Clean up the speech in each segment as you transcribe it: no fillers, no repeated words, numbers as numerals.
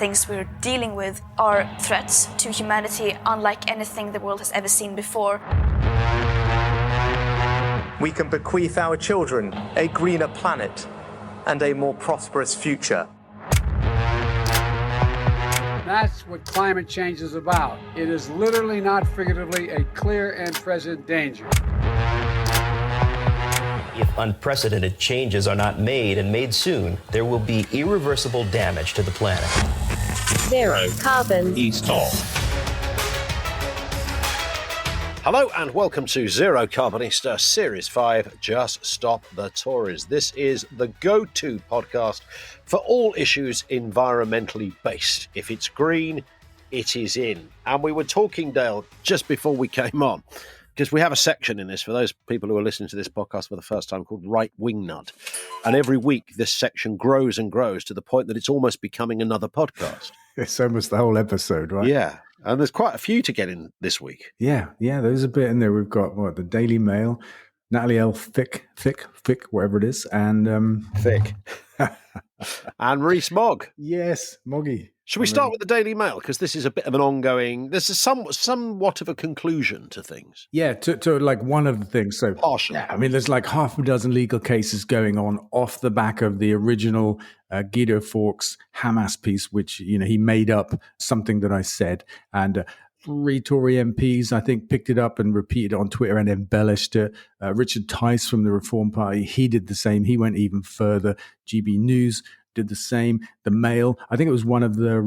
things we're dealing with are threats to humanity unlike anything the world has ever seen before. We can bequeath our children a greener planet and a more prosperous future. That's what climate change is about. It is literally, not figuratively, a clear and present danger. If unprecedented changes are not made and made soon, there will be irreversible damage to the planet. Zero carbon. East Hall. Hello and welcome to Zero Carbonista Series 5, Just Stop the Tories. This is the go-to podcast for all issues environmentally based. If it's green, it is in. And we were talking, Dale, just before we came on, because we have a section in this for those people who are listening to this podcast for the first time called Right Wing Nut. And every week this section grows and grows to the point that it's almost becoming another podcast. It's almost the whole episode, right? Yeah. And there's quite a few to get in this week. Yeah, there's a bit in there. We've got, the Daily Mail, Natalie L. Fick, whatever it is, and... Fick. And Reese Mogg. Yes, Moggy. Should we start with the Daily Mail? Because this is a bit of an ongoing... This is somewhat of a conclusion to things. Yeah, to like one of the things. So partially. Yeah, I mean, there's like half a dozen legal cases going on off the back of the original Guido Fawkes Hamas piece, which, he made up something that I said. And 3 Tory MPs, I think, picked it up and repeated it on Twitter and embellished it. Richard Tice from the Reform Party, he did the same. He went even further. GB News did the same. The Mail, I think it was one of the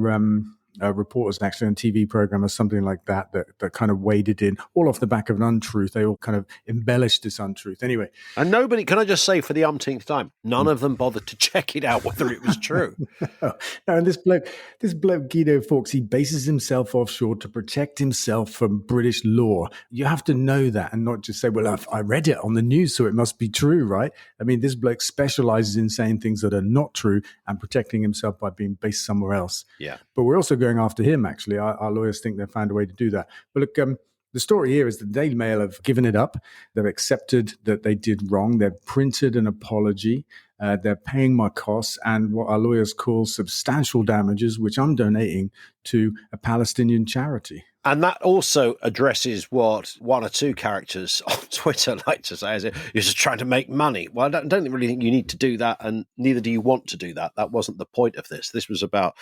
reporters actually on a TV program or something like that kind of waded in, all off the back of an untruth. They all kind of embellished this untruth. Anyway. And nobody, can I just say for the umpteenth time, none of them bothered to check it out whether it was true. No, and this bloke Guido Fawkes, he bases himself offshore to protect himself from British law. You have to know that and not just say, well, I read it on the news, so it must be true, right? I mean, this bloke specializes in saying things that are not true and protecting himself by being based somewhere else. Yeah. But we're also going after him, actually. Our lawyers think they've found a way to do that. But look, the story here is the Daily Mail have given it up. They've accepted that they did wrong. They've printed an apology. They're paying my costs and what our lawyers call substantial damages, which I'm donating to a Palestinian charity. And that also addresses what one or two characters on Twitter like to say, is it, you're just trying to make money. Well, I don't really think you need to do that, and neither do you want to do that. That wasn't the point of this. This was about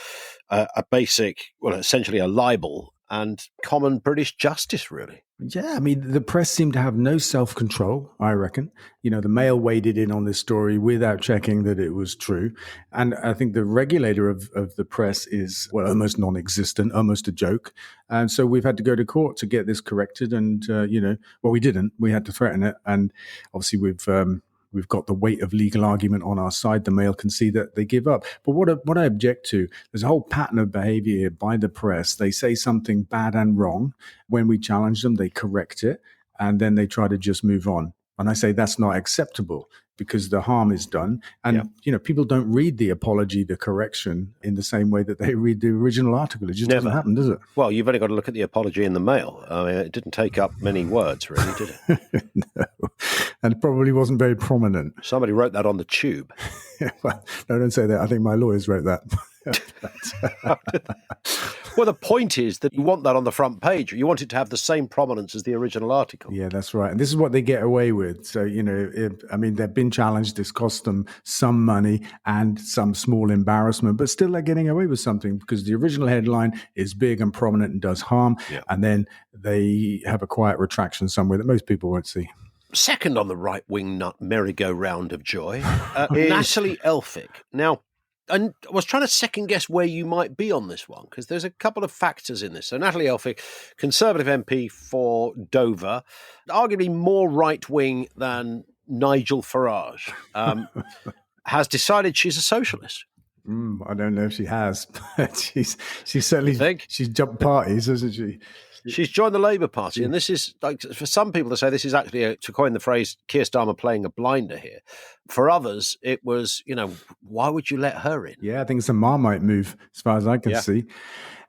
a basic, essentially a libel and common British justice, really. Yeah, I mean, the press seemed to have no self-control, I reckon. The Mail waded in on this story without checking that it was true. And I think the regulator of the press is, almost non-existent, almost a joke. And so we've had to go to court to get this corrected. And, we didn't. We had to threaten it. And obviously we've got the weight of legal argument on our side. The Mail can see that they give up. But what I object to, there's a whole pattern of behavior here by the press. They say something bad and wrong. When we challenge them, they correct it, and then they try to just move on. And I say that's not acceptable because the harm is done. And, people don't read the apology, the correction, in the same way that they read the original article. It just doesn't happen, does it? Well, you've only got to look at the apology in the Mail. I mean, it didn't take up many words, really, did it? No. And it probably wasn't very prominent. Somebody wrote that on the tube. Well, no, don't say that. I think my lawyers wrote that. Well, the point is that you want that on the front page. You want it to have the same prominence as the original article. Yeah, that's right. And this is what they get away with. So, they've been challenged. This cost them some money and some small embarrassment, but still they're getting away with something because the original headline is big and prominent and does harm. Yeah. And then they have a quiet retraction somewhere that most people won't see. Second on the right-wing nut merry-go-round of joy, Natalie Elphick. Now, I was trying to second-guess where you might be on this one, because there's a couple of factors in this. So Natalie Elphick, Conservative MP for Dover, arguably more right-wing than Nigel Farage, has decided she's a socialist. I don't know if she has, but she's certainly she's jumped parties, hasn't she? She's joined the Labour Party, and this is, like, for some people to say this is actually, to coin the phrase, Keir Starmer playing a blinder here. For others, it was, why would you let her in? Yeah, I think it's a Marmite move, as far as I can see.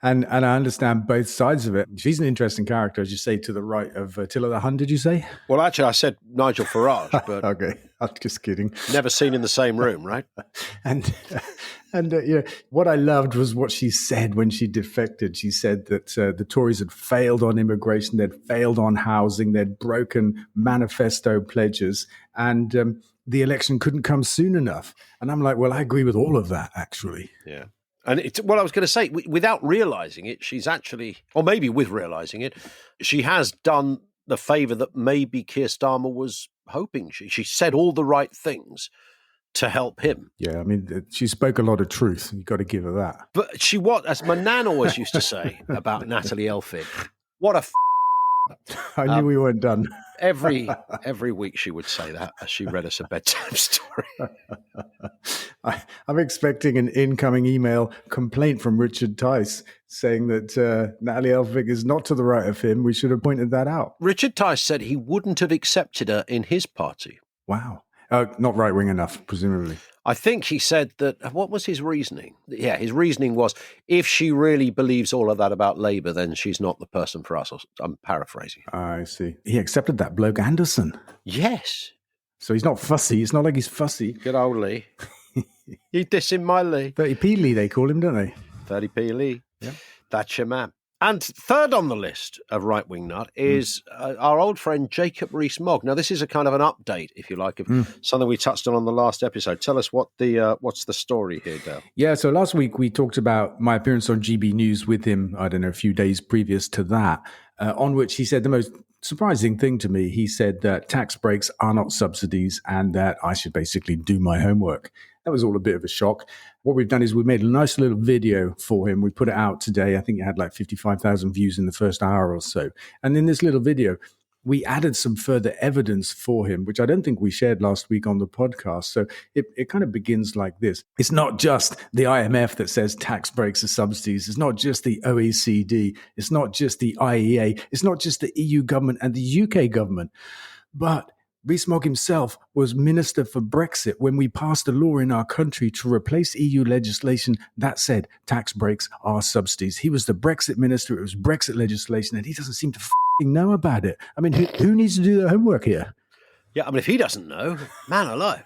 And I understand both sides of it. She's an interesting character, as you say, to the right of Attila the Hun, did you say? Well, actually, I said Nigel Farage, but okay, I'm just kidding. Never seen in the same room, right? And what I loved was what she said when she defected. She said that the Tories had failed on immigration, they'd failed on housing, they'd broken manifesto pledges, and the election couldn't come soon enough. And I'm like, well, I agree with all of that, actually. Yeah. And what I was going to say, without realising it, she's actually, or maybe with realising it, she has done the favour that maybe Keir Starmer was hoping. She said all the right things to help him. Yeah, I mean, she spoke a lot of truth. You've got to give her that. But she was, as my nan always used to say about Natalie Elphig, what a I knew we weren't done. Every week she would say that as she read us a bedtime story. I'm expecting an incoming email complaint from Richard Tice saying that Natalie Elphig is not to the right of him. We should have pointed that out. Richard Tice said he wouldn't have accepted her in his party. Wow. Not right-wing enough, presumably. I think he said that, what was his reasoning? Yeah, his reasoning was, if she really believes all of that about Labour, then she's not the person for us. I'm paraphrasing. I see. He accepted that bloke Anderson. Yes. So he's not fussy. It's not like he's fussy. Good old Lee. You dissing my Lee. 30p Lee, they call him, don't they? 30p Lee. Yeah. That's your man. And third on the list of right-wing nut is our old friend Jacob Rees-Mogg. Now, this is a kind of an update, if you like, of something we touched on the last episode. Tell us what's the story here, Dale. Yeah, so last week we talked about my appearance on GB News with him, I don't know, a few days previous to that, on which he said the most surprising thing to me. He said that tax breaks are not subsidies and that I should basically do my homework. That was all a bit of a shock. What we've done is we made a nice little video for him. We put it out today. I think it had like 55,000 views in the first hour or so. And in this little video, we added some further evidence for him, which I don't think we shared last week on the podcast. So it kind of begins like this. It's not just the IMF that says tax breaks are subsidies. It's not just the OECD. It's not just the IEA. It's not just the EU government and the UK government. But Rees-Mogg himself was Minister for Brexit when we passed a law in our country to replace EU legislation that said tax breaks are subsidies. He was the Brexit minister. It was Brexit legislation, and he doesn't seem to know about it. I mean, who needs to do the homework here? Yeah, I mean, if he doesn't know, man alive.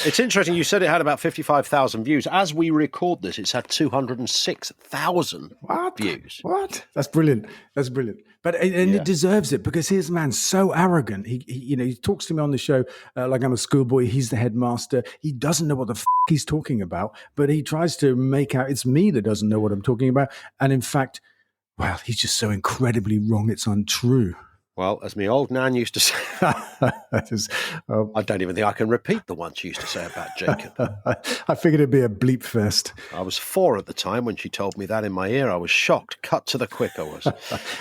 It's interesting. You said it had about 55,000 views. As we record this, it's had 206,000 views. What? That's brilliant. That's brilliant. But it deserves it, because here's a man so arrogant. He talks to me on the show like I'm a schoolboy. He's the headmaster. He doesn't know what the he's talking about, but he tries to make out it's me that doesn't know what I'm talking about. And in fact, well, he's just so incredibly wrong. It's untrue. Well, as my old nan used to say, I don't even think I can repeat the one she used to say about Jacob. I figured it'd be a bleep fest. I was 4 at the time when she told me that in my ear. I was shocked. Cut to the quick I was.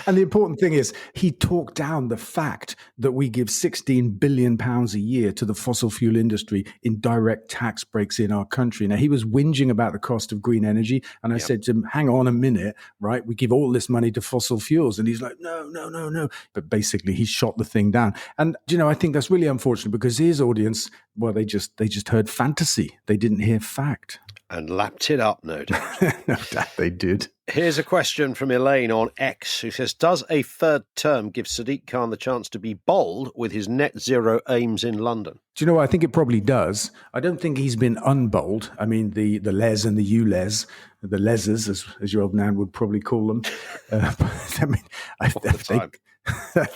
And the important thing is, he talked down the fact that we give £16 billion a year to the fossil fuel industry in direct tax breaks in our country. Now, he was whinging about the cost of green energy. And I said to him, hang on a minute, right? We give all this money to fossil fuels. And he's like, no. But basically, he shot the thing down. And, I think that's really unfortunate, because his audience, well, they just heard fantasy. They didn't hear fact. And lapped it up, no doubt. No doubt they did. Here's a question from Elaine on X, who says, does a third term give Sadiq Khan the chance to be bold with his net zero aims in London? Do you know what? I think it probably does. I don't think he's been unbold. I mean, the Les and the ULEZ, the Lesers, as your old nan would probably call them. I mean,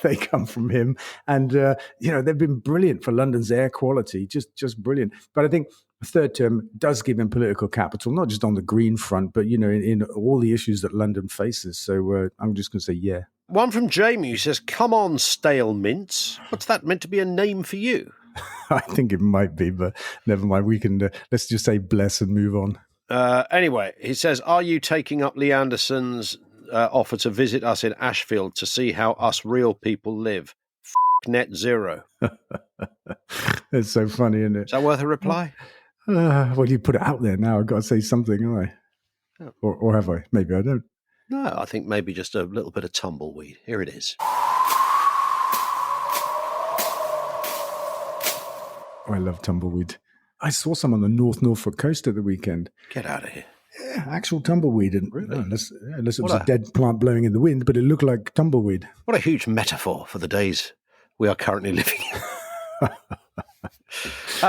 they come from him. And, they've been brilliant for London's air quality, just brilliant. But I think the third term does give him political capital, not just on the green front, but, in all the issues that London faces. So I'm just going to say, yeah. One from Jamie, who says, come on, stale mince. What's that meant to be a name for you? I think it might be, but never mind. We can, let's just say bless and move on. Anyway, he says, are you taking up Lee Anderson's offer to visit us in Ashfield to see how us real people live? Net zero. It's so funny, isn't it? Is that worth a reply? Well, you put it out there now. I've got to say something, haven't I? Oh. Or have I? Maybe I don't. No, I think maybe just a little bit of tumbleweed. Here it is. Oh, I love tumbleweed. I saw some on the North Norfolk coast at the weekend. Get out of here. Yeah, actual tumbleweed. And Really? unless it was a dead plant blowing in the wind, but it looked like tumbleweed. What a huge metaphor for the days we are currently living in.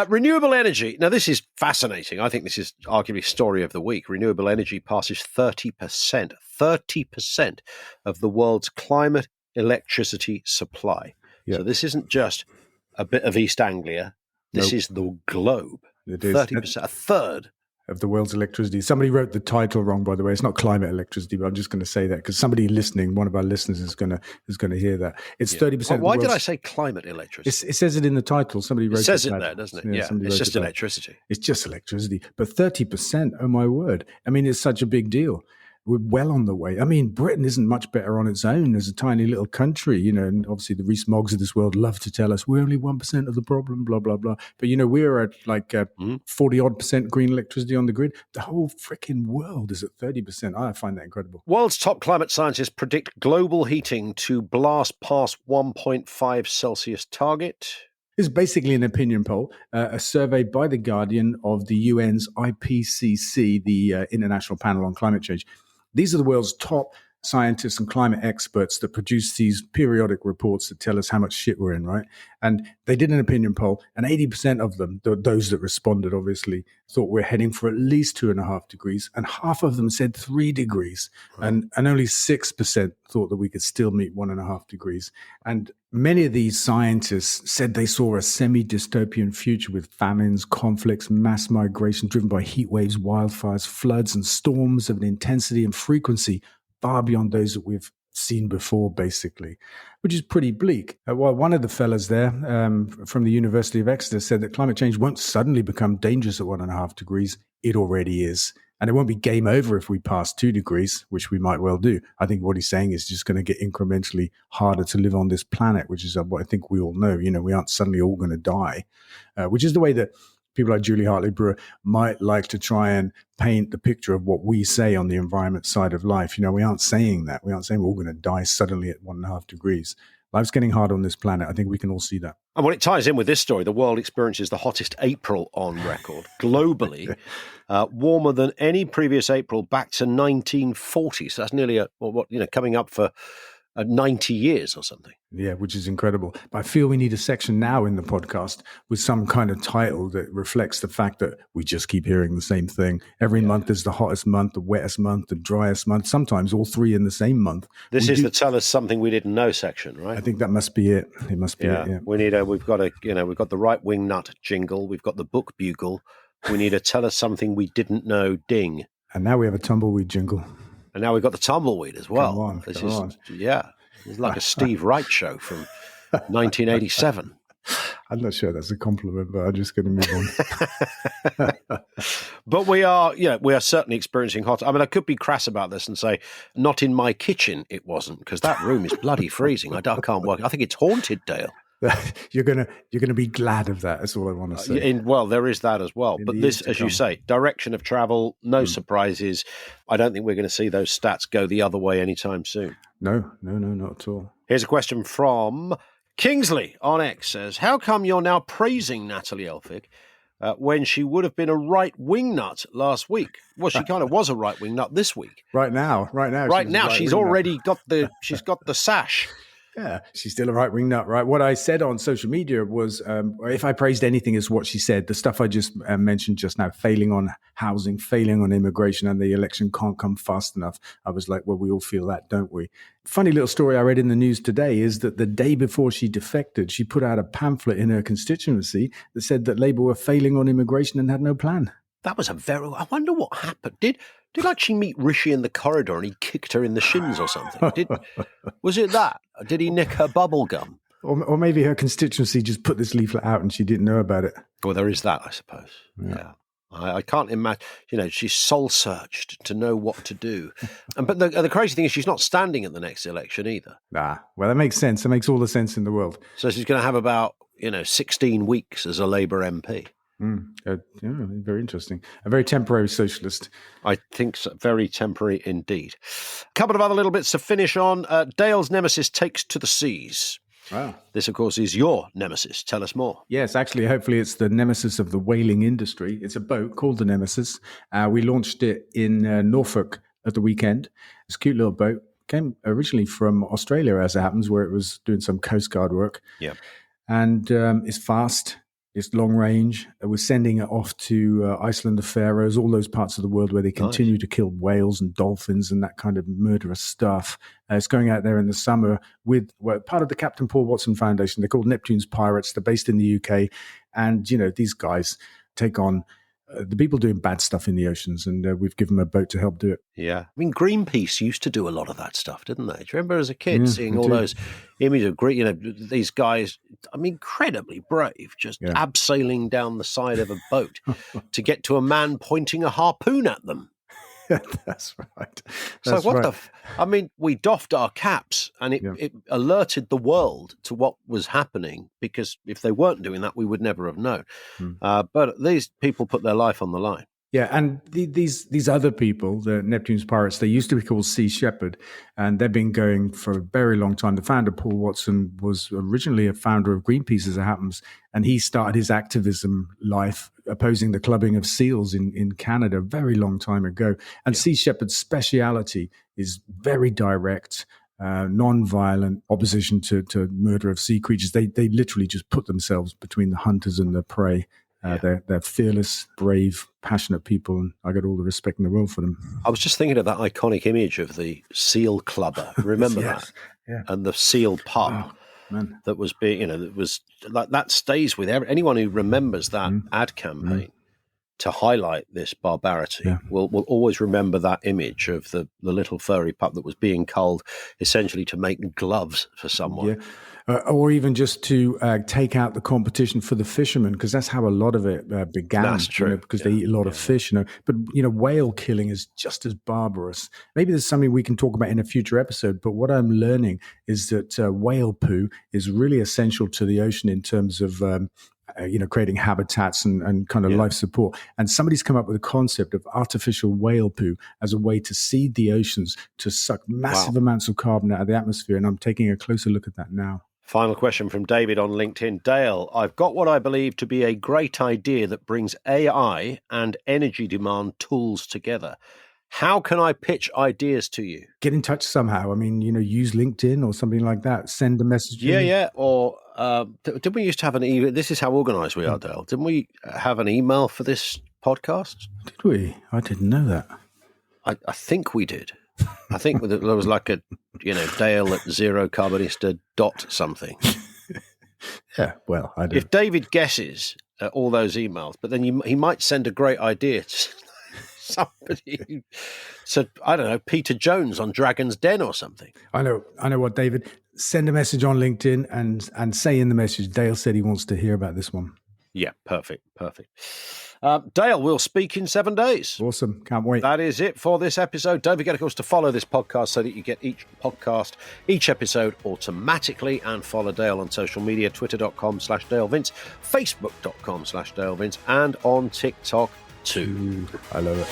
Renewable energy. Now, this is fascinating. I think this is arguably story of the week. Renewable energy passes 30%. 30% of the world's climate electricity supply. Yeah. So this isn't just a bit of East Anglia. This is the globe. It is. 30%, a third. Of the world's electricity. Somebody wrote the title wrong, by the way. It's not climate electricity, but I'm just going to say that because somebody listening, one of our listeners, is going to hear that. It's 30%. Why did I say climate electricity? It says it in the title. Somebody wrote it. Says it it there, doesn't it? Yeah, it's just electricity. It's just electricity. But 30%, oh my word. I mean, it's such a big deal. We're well on the way. I mean, Britain isn't much better on its own as a tiny little country, and obviously the Rees Moggs of this world love to tell us we're only 1% of the problem, blah, blah, blah. But, we're at like 40-odd% green electricity on the grid. The whole freaking world is at 30%. I find that incredible. World's top climate scientists predict global heating to blast past 1.5 Celsius target. This is basically an opinion poll, a survey by The Guardian of the UN's IPCC, the International Panel on Climate Change. These are the world's top scientists and climate experts that produce these periodic reports that tell us how much shit we're in, right? And they did an opinion poll, and 80% of them, those that responded, obviously, thought we're heading for at least 2.5 degrees, and half of them said 3 degrees, and only 6% thought that we could still meet 1.5 degrees. And many of these scientists said they saw a semi-dystopian future with famines, conflicts, mass migration driven by heat waves, wildfires, floods, and storms of an intensity and frequency far beyond those that we've seen before, basically, which is pretty bleak. Well, one of the fellas there from the University of Exeter said that climate change won't suddenly become dangerous at 1.5 degrees. It already is. And it won't be game over if we pass 2 degrees, which we might well do. I think what he's saying is just going to get incrementally harder to live on this planet, which is what I think we all know. We aren't suddenly all going to die, which is the way that people like Julie Hartley-Brewer might like to try and paint the picture of what we say on the environment side of life. We aren't saying that. We aren't saying we're all going to die suddenly at 1.5 degrees. Life's getting hard on this planet. I think we can all see that. And when it ties in with this story, the world experiences the hottest April on record globally, warmer than any previous April back to 1940. So that's nearly coming up for 90 years or something. Yeah, which is incredible. But I feel we need a section now in the podcast with some kind of title that reflects the fact that we just keep hearing the same thing. Every month is the hottest month, the wettest month, the driest month, sometimes all three in the same month. This is the tell us something we didn't know section, right? I think that must be it. It must be it, yeah. We've got the right wing nut jingle. We've got the book bugle. We need a tell us something we didn't know ding. And now we have a tumbleweed jingle. And now we've got the tumbleweed as well. Come on. Yeah. It's like a Steve Wright show from 1987. I'm not sure that's a compliment, but I'm just going to move on. But we are certainly experiencing hot. I mean, I could be crass about this and say, not in my kitchen it wasn't, because that room is bloody freezing. I can't work. I think it's haunted, Dale. You're gonna be glad of that. That's all I want to say. There is that as well. But this, as you say, direction of travel, no surprises. I don't think we're going to see those stats go the other way anytime soon. No, not at all. Here's a question from Kingsley on X. Says, how come you're now praising Natalie Elphicke when she would have been a right-wing nut last week? Well, she kind of was a right-wing nut this week. Right now. She's already got she's got the sash. Yeah, she's still a right-wing nut, right? What I said on social media was, if I praised anything, is what she said. The stuff I just mentioned just now, failing on housing, failing on immigration, and the election can't come fast enough. I was like, well, we all feel that, don't we? Funny little story I read in the news today is that the day before she defected, she put out a pamphlet in her constituency that said that Labour were failing on immigration and had no plan. That was I wonder what happened. Did she meet Rishi in the corridor and he kicked her in the shins or something? Was it that? Did he nick her bubble gum? Or maybe her constituency just put this leaflet out and she didn't know about it. Well, there is that, I suppose. Yeah. I can't imagine, she's soul searched to know what to do. But the crazy thing is she's not standing at the next election either. Well, that makes sense. It makes all the sense in the world. So she's going to have about, 16 weeks as a Labour MP. Very interesting. A very temporary socialist. I think so. Very temporary indeed. A couple of other little bits to finish on. Dale's nemesis takes to the seas. Wow. This, of course, is your nemesis. Tell us more. Yes, actually, hopefully it's the nemesis of the whaling industry. It's a boat called the Nemesis. We launched it in Norfolk at the weekend. It's a cute little boat. Came originally from Australia, as it happens, where it was doing some Coast Guard work. Yeah. And it's fast. It's long range. We're sending it off to Iceland, the Faroes, all those parts of the world where they continue to kill whales and dolphins and that kind of murderous stuff. It's going out there in the summer with part of the Captain Paul Watson Foundation. They're called Neptune's Pirates. They're based in the UK. And, you know, these guys take on the people doing bad stuff in the oceans, and we've given them a boat to help do it. Yeah. I mean, Greenpeace used to do a lot of that stuff, didn't they? Do you remember as a kid seeing all those images of, you know, these guys, I mean, incredibly brave, just abseiling down the side of a boat to get to a man pointing a harpoon at them. That's right. So what I mean, we doffed our caps and it alerted the world to what was happening, because if they weren't doing that, we would never have known. But these people put their life on the line. Yeah, and these other people, the Neptune's Pirates, they used to be called Sea Shepherd, and they've been going for a very long time. The founder, Paul Watson, was originally a founder of Greenpeace, as it happens, and he started his activism life opposing the clubbing of seals in Canada a very long time ago. And Sea Shepherd's speciality is very direct, non-violent opposition to murder of sea creatures. They literally just put themselves between the hunters and the prey. They're fearless, brave, passionate people, and I got all the respect in the world for them. I was just thinking of that iconic image of the seal clubber. Remember that? Yeah. And the seal pub that was being, you know, that was like that stays with anyone who remembers that ad campaign to highlight this barbarity. Will always remember that image of the little furry pup that was being culled essentially to make gloves for someone. Yeah. Or even just to take out the competition for the fishermen, because that's how a lot of it began. That's true. You know, because they eat a lot of fish. You know, but you know, whale killing is just as barbarous. Maybe there's something we can talk about in a future episode. But what I'm learning is that whale poo is really essential to the ocean in terms of creating habitats and kind of life support. And somebody's come up with a concept of artificial whale poo as a way to seed the oceans to suck massive amounts of carbon out of the atmosphere. And I'm taking a closer look at that now. Final question from David on LinkedIn. Dale, I've got what I believe to be a great idea that brings AI and energy demand tools together. How can I pitch ideas to you? Get in touch somehow. I mean, you know, use LinkedIn or something like that. Send a message. Yeah. Or didn't we used to have an email? This is how organised we are, Dale. Didn't we have an email for this podcast? Did we? I didn't know that. I think we did. I think there was like a, you know, Dale at zerocarbonista dot something. Yeah, well, I don't. If David guesses all those emails, but then he might send a great idea to somebody who said, I don't know, Peter Jones on Dragon's Den or something. I know what, David. Send a message on LinkedIn and say in the message, Dale said he wants to hear about this one. Yeah, perfect. Dale, we'll speak in 7 days. Awesome. Can't wait. That is it for this episode. Don't forget, of course, to follow this podcast so that you get each episode automatically, and follow Dale on social media, twitter.com/DaleVince, facebook.com/DaleVince, and on TikTok too. I love it.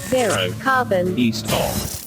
Zero carbon. East of.